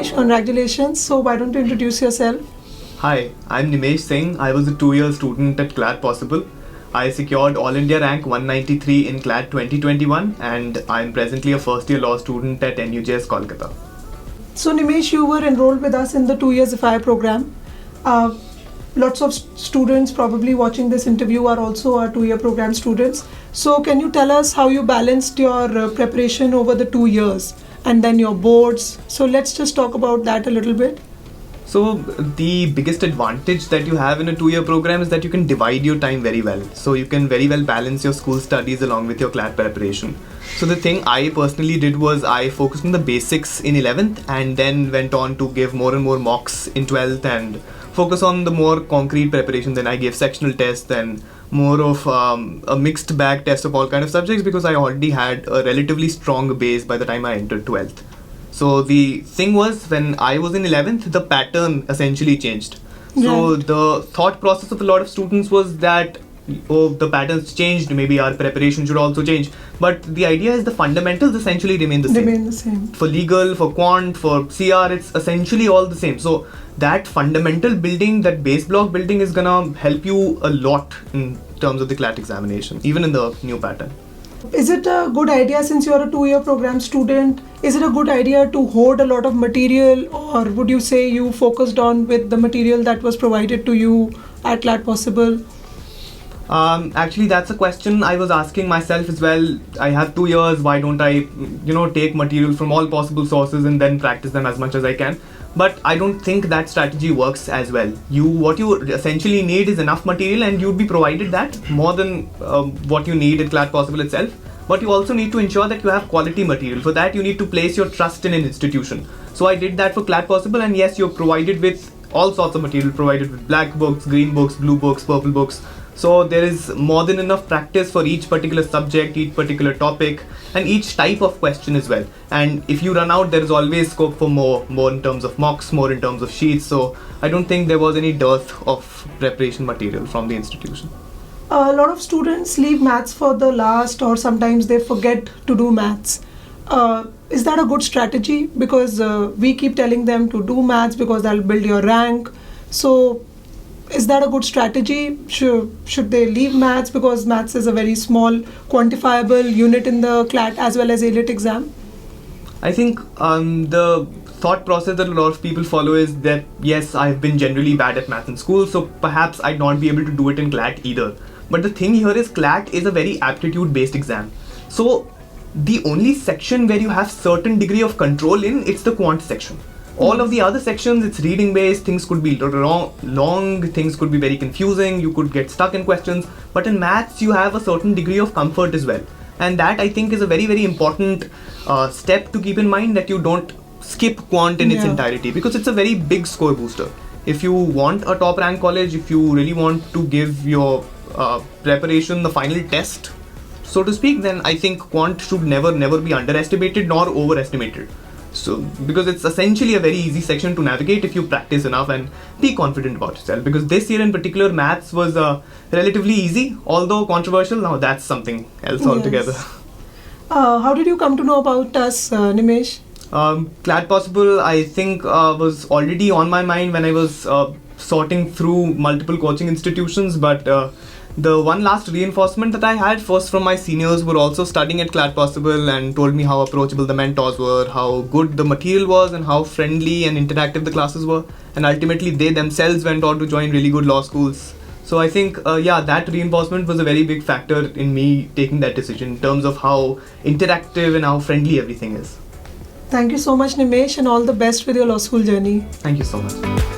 Nimesh, congratulations. So why don't you introduce yourself? Hi, I'm Nimesh Singh. I was a 2-year student at CLAT Possible. I secured All India rank 193 in CLAT 2021 and I'm presently a first year law student at NUJS Kolkata. So Nimesh, you were enrolled with us in the 2 years FI program. Lots of students probably watching this interview are also our 2-year program students. So can you tell us how you balanced your preparation over the 2 years and then your boards? So let's just talk about that a little bit. So the biggest advantage that you have in a 2-year program is that you can divide your time very well. So you can very well balance your school studies along with your CLAT preparation. So the thing I personally did was I focused on the basics in 11th and then went on to give more and more mocks in 12th and focus on the more concrete preparation. Then I gave sectional tests and more of a mixed bag test of all kind of subjects because I already had a relatively strong base by the time I entered 12th. So the thing was, when I was in 11th, the pattern essentially changed. So the thought process of a lot of students was that, oh, the patterns changed, maybe our preparation should also change. But the idea is the fundamentals essentially remain the same. For legal, for quant, for CR, it's essentially all the same. So that fundamental building, that base block building is gonna help you a lot in terms of the CLAT examination, even in the new pattern. Is it a good idea, since you're a 2-year program student, is it a good idea to hoard a lot of material, or would you say you focused on with the material that was provided to you at CLAT Possible? Actually, that's a question I was asking myself as well. I have 2 years, why don't I, take material from all possible sources and then practice them as much as I can? But I don't think that strategy works as well. What you essentially need is enough material, and you'd be provided that more than what you need at CLAT Possible itself. But you also need to ensure that you have quality material. For that, you need to place your trust in an institution. So I did that for CLAT Possible, and yes, you're provided with all sorts of material, provided with black books, green books, blue books, purple books. So there is more than enough practice for each particular subject, each particular topic, and each type of question as well. And if you run out, there is always scope for more in terms of mocks, more in terms of sheets. So I don't think there was any dearth of preparation material from the institution. A lot of students leave maths for the last, or sometimes they forget to do maths. Is that a good strategy? Because we keep telling them to do maths because that'll build your rank. So is that a good strategy? Should they leave maths because maths is a very small quantifiable unit in the CLAT as well as ALIT exam? I think the thought process that a lot of people follow is that, yes, I've been generally bad at math in school, so perhaps I'd not be able to do it in CLAT either. But the thing here is CLAT is a very aptitude based exam. So the only section where you have certain degree of control in, it's the quant section. All of the other sections, it's reading based, things could be long, things could be very confusing, you could get stuck in questions. But in maths, you have a certain degree of comfort as well. And that, I think, is a very, very important step to keep in mind, that you don't skip quant in its entirety, because it's a very big score booster. If you want a top rank college, if you really want to give your preparation the final test, so to speak, then I think quant should never be underestimated nor overestimated. So, because it's essentially a very easy section to navigate if you practice enough and be confident about yourself. Because this year in particular, maths was relatively easy, although controversial. Now that's something else altogether. How did you come to know about us, Nimesh? CLAT Possible, I think, was already on my mind when I was sorting through multiple coaching institutions, but the one last reinforcement that I had was from my seniors who were also studying at CLAT Possible and told me how approachable the mentors were, how good the material was, and how friendly and interactive the classes were. And ultimately, they themselves went on to join really good law schools. So I think, that reinforcement was a very big factor in me taking that decision in terms of how interactive and how friendly everything is. Thank you so much, Nimesh, and all the best with your law school journey. Thank you so much.